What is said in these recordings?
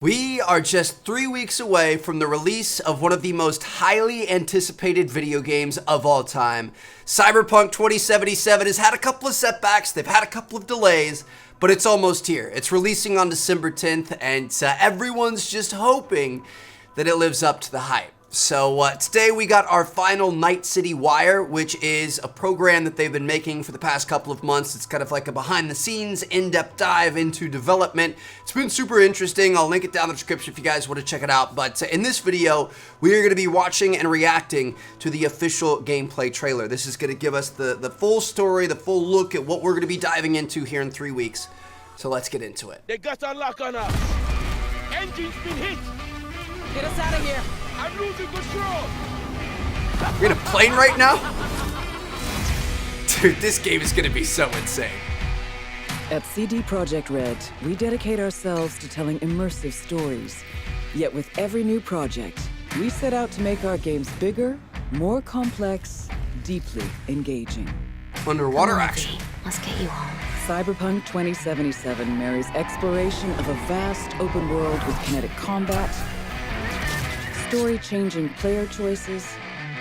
We are just 3 weeks away from the release of one of the most highly anticipated video games of all time. Cyberpunk 2077 has had a couple of setbacks, they've had a couple of delays, but it's almost here. It's releasing on December 10th, and everyone's just hoping that it lives up to the hype. So today we got our final Night City Wire, which is a program that they've been making for the past couple of months. It's kind of like a behind-the-scenes, in-depth dive into development. It's been super interesting. I'll link it down in the description if you guys want to check it out. But in this video, we are going to be watching and reacting to the official gameplay trailer. This is going to give us the full story, the full look at what we're going to be diving into here in 3 weeks. So let's get into it. They got a lock on us. Engine's been hit. Get us out of here. I'm losing control. We're in a plane right now? Dude, this game is gonna be so insane. At CD Projekt Red, we dedicate ourselves to telling immersive stories. Yet with every new project, we set out to make our games bigger, more complex, deeply engaging. Underwater action. Let's get you home. Cyberpunk 2077 marries exploration of a vast open world with kinetic combat, story-changing player choices,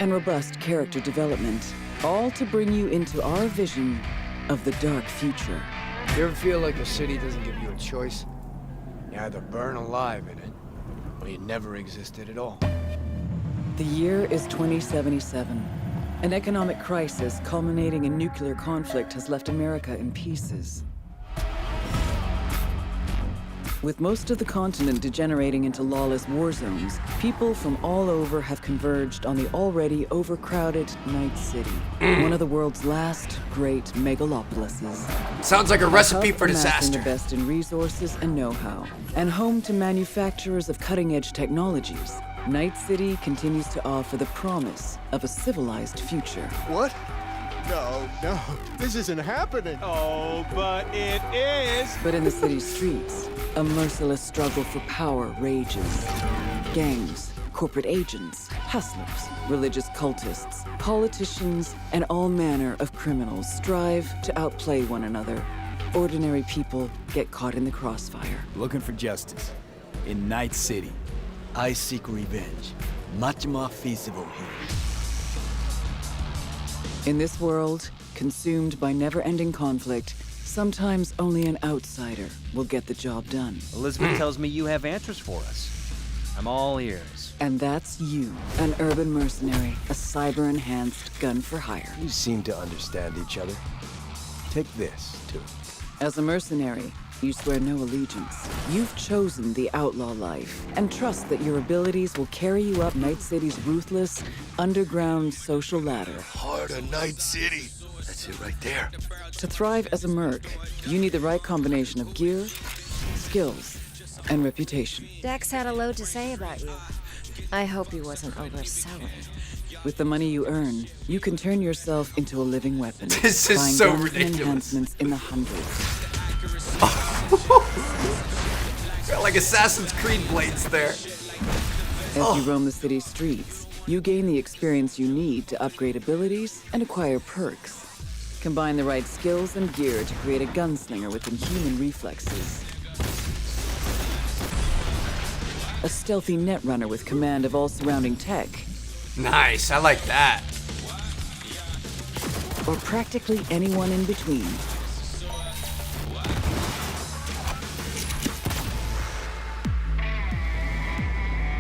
and robust character development, all to bring you into our vision of the dark future. You ever feel like a city doesn't give you a choice? You either burn alive in it, or you never existed at all. The year is 2077. An economic crisis culminating in nuclear conflict has left America in pieces. With most of the continent degenerating into lawless war zones, people from all over have converged on the already overcrowded Night City, one of the world's last great megalopolises. Sounds like a recipe for Amassing disaster. the best in resources and know-how, and home to manufacturers of cutting-edge technologies, Night City continues to offer the promise of a civilized future. What? No, this isn't happening. Oh, but it is. But in the city's streets, a merciless struggle for power rages. Gangs, corporate agents, hustlers, religious cultists, politicians, and all manner of criminals strive to outplay one another. Ordinary people get caught in the crossfire. Looking for justice in Night City. I seek revenge. Much more feasible here. In this world, consumed by never-ending conflict, sometimes only an outsider will get the job done. Elizabeth tells me you have answers for us. I'm all ears. And that's you, an urban mercenary, a cyber-enhanced gun for hire. You seem to understand each other. Take this, too. As a mercenary, you swear no allegiance. You've chosen the outlaw life and trust that your abilities will carry you up Night City's ruthless, underground social ladder. Heart of Night City. That's it right there. To thrive as a merc, you need the right combination of gear, skills, and reputation. Dex had a load to say about you. I hope he wasn't overselling. With the money you earn, you can turn yourself into a living weapon. This is buying so guns and ridiculous. enhancements in the hundreds. Got like Assassin's Creed blades there. As you roam the city's streets, you gain the experience you need to upgrade abilities and acquire perks. Combine the right skills and gear to create a gunslinger with inhuman reflexes. A stealthy netrunner with command of all surrounding tech. Nice, I like that. Or practically anyone in between.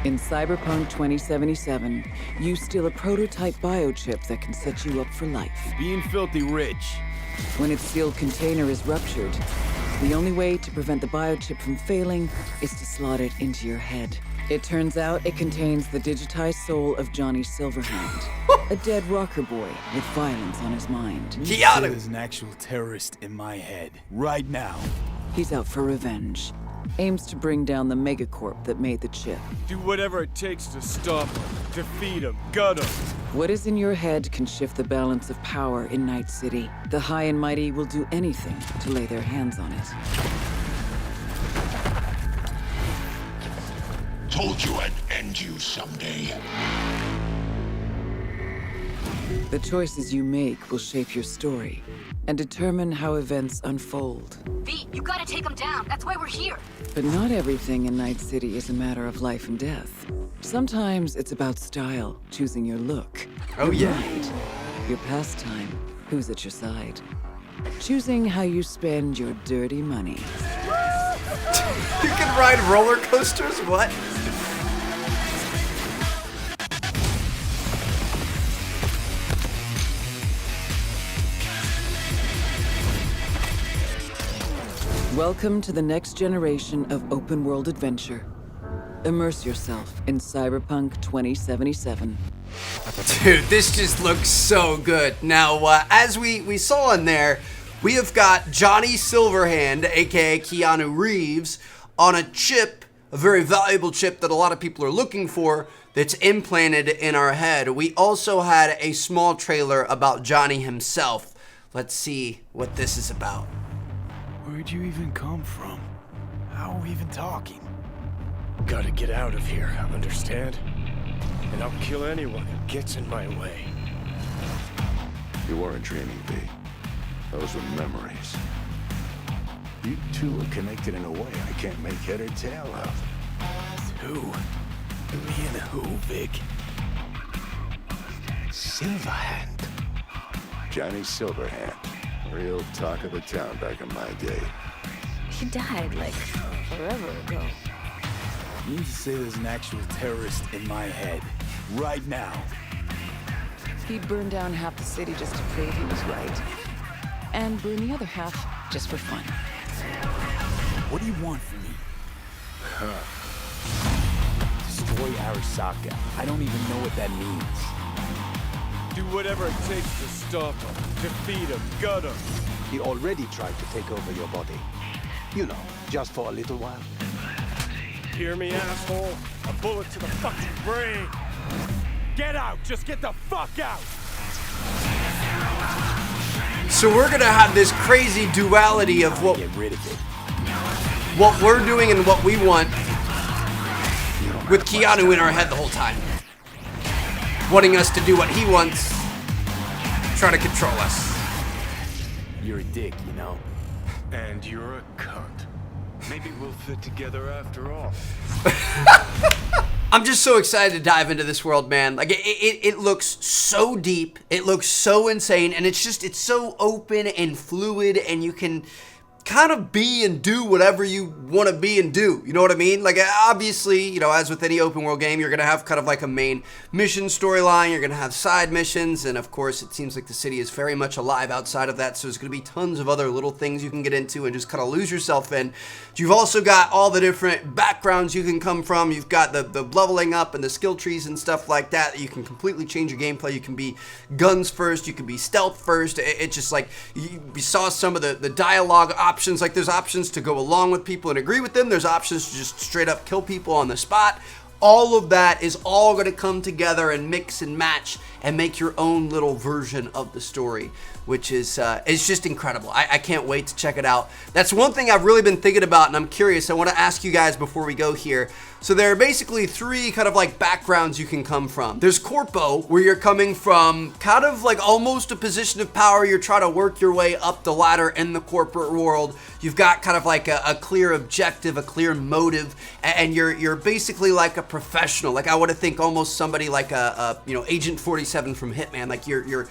In Cyberpunk 2077, you steal a prototype biochip that can set you up for life. Being filthy rich. When its sealed container is ruptured, the only way to prevent the biochip from failing is to slot it into your head. It turns out it contains the digitized soul of Johnny Silverhand, a dead rocker boy with violence on his mind. Keanu. There's an actual terrorist in my head right now. He's out for revenge. Aims to bring down the megacorp that made the chip. Do whatever it takes to stop him, defeat him, gut him. What is in your head can shift the balance of power in Night City. The high and mighty will do anything to lay their hands on it. Told you I'd end you someday. The choices you make will shape your story and determine how events unfold. V, you gotta take him down. That's why we're here. But not everything in Night City is a matter of life and death. Sometimes it's about style, choosing your look. Oh, your yeah. ride, your pastime, who's at your side. Choosing how you spend your dirty money. You can ride roller coasters? What? Welcome to the next generation of open-world adventure. Immerse yourself in Cyberpunk 2077. Dude, this just looks so good. Now, as we saw in there, we have got Johnny Silverhand, aka Keanu Reeves, on a chip, a very valuable chip that a lot of people are looking for, that's implanted in our head. We also had a small trailer about Johnny himself. Let's see what this is about. Where'd you even come from? How are we even talking? Gotta get out of here, understand? And I'll kill anyone who gets in my way. You weren't dreaming, V. Those were memories. You two are connected in a way I can't make head or tail of. Who? Me and who, Vic? Silverhand. Johnny Silverhand. Real talk of the town back in my day. He died, like, forever ago. You mean to say there's an actual terrorist in my head, right now? He'd burn down half the city just to prove he was right. And burn the other half just for fun. What do you want from me? Destroy Arasaka. I don't even know what that means. Do whatever it takes to stop him, defeat him, gut him. He already tried to take over your body. You know, just for a little while. Hear me, asshole? A bullet to the fucking brain. Get out! Just get the fuck out! So we're gonna have this crazy duality of what we're doing and what we want, with Keanu in our head the whole time, wanting us to do what he wants, trying to control us. You're a dick, you know? And you're a cunt. Maybe we'll fit together after all. I'm just so excited to dive into this world, man. Like, it looks so deep, it looks so insane, and it's so open and fluid, and you can kind of be and do whatever you want to be and do. You know what I mean? Like, obviously, you know, as with any open world game, you're going to have kind of like a main mission storyline. You're going to have side missions. And of course, it seems like the city is very much alive outside of that. So there's going to be tons of other little things you can get into and just kind of lose yourself in. You've also got all the different backgrounds you can come from. You've got the leveling up and the skill trees and stuff like that. You can completely change your gameplay. You can be guns first. You can be stealth first. It's just like, you saw some of the dialogue options. Like, there's options to go along with people and agree with them. There's options to just straight up kill people on the spot. All of that is all going to come together and mix and match and make your own little version of the story, which is it's just incredible. I can't wait to check it out. That's one thing I've really been thinking about, and I'm curious. I want to ask you guys before we go here. So there are basically three kind of like backgrounds you can come from. There's Corpo, where you're coming from kind of like almost a position of power. You're trying to work your way up the ladder in the corporate world. You've got kind of like a clear objective, a clear motive, and you're basically like a professional. Like, I would think almost somebody like a Agent 47 from Hitman. Like, you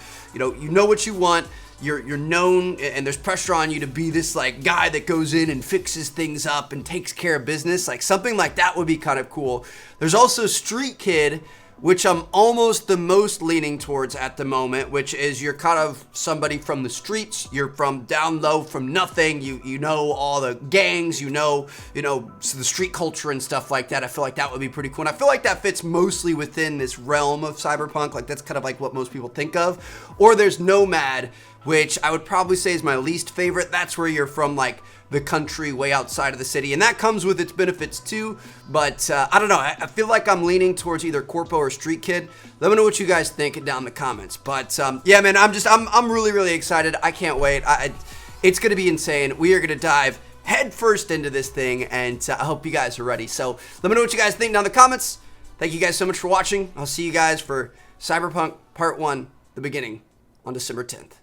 know what you want. You're known, and there's pressure on you to be this like guy that goes in and fixes things up and takes care of business. Like, something like that would be kind of cool. There's also Street Kid, which I'm almost the most leaning towards at the moment, which is you're kind of somebody from the streets. You're from down low, from nothing. You know all the gangs, you know so the street culture and stuff like that. I feel like that would be pretty cool. And I feel like that fits mostly within this realm of Cyberpunk. Like, that's kind of like what most people think of. Or there's Nomad, which I would probably say is my least favorite. That's where you're from, like, the country way outside of the city, and that comes with its benefits too, but I don't know, I feel like I'm leaning towards either Corpo or Street Kid. Let me know what you guys think down in the comments. But yeah, man, I'm really excited. I can't wait. It's gonna be insane. We are gonna dive head first into this thing, and I hope you guys are ready. So let me know what you guys think down in the comments. Thank you guys so much for watching. I'll see you guys for Cyberpunk Part 1, the beginning on December 10th.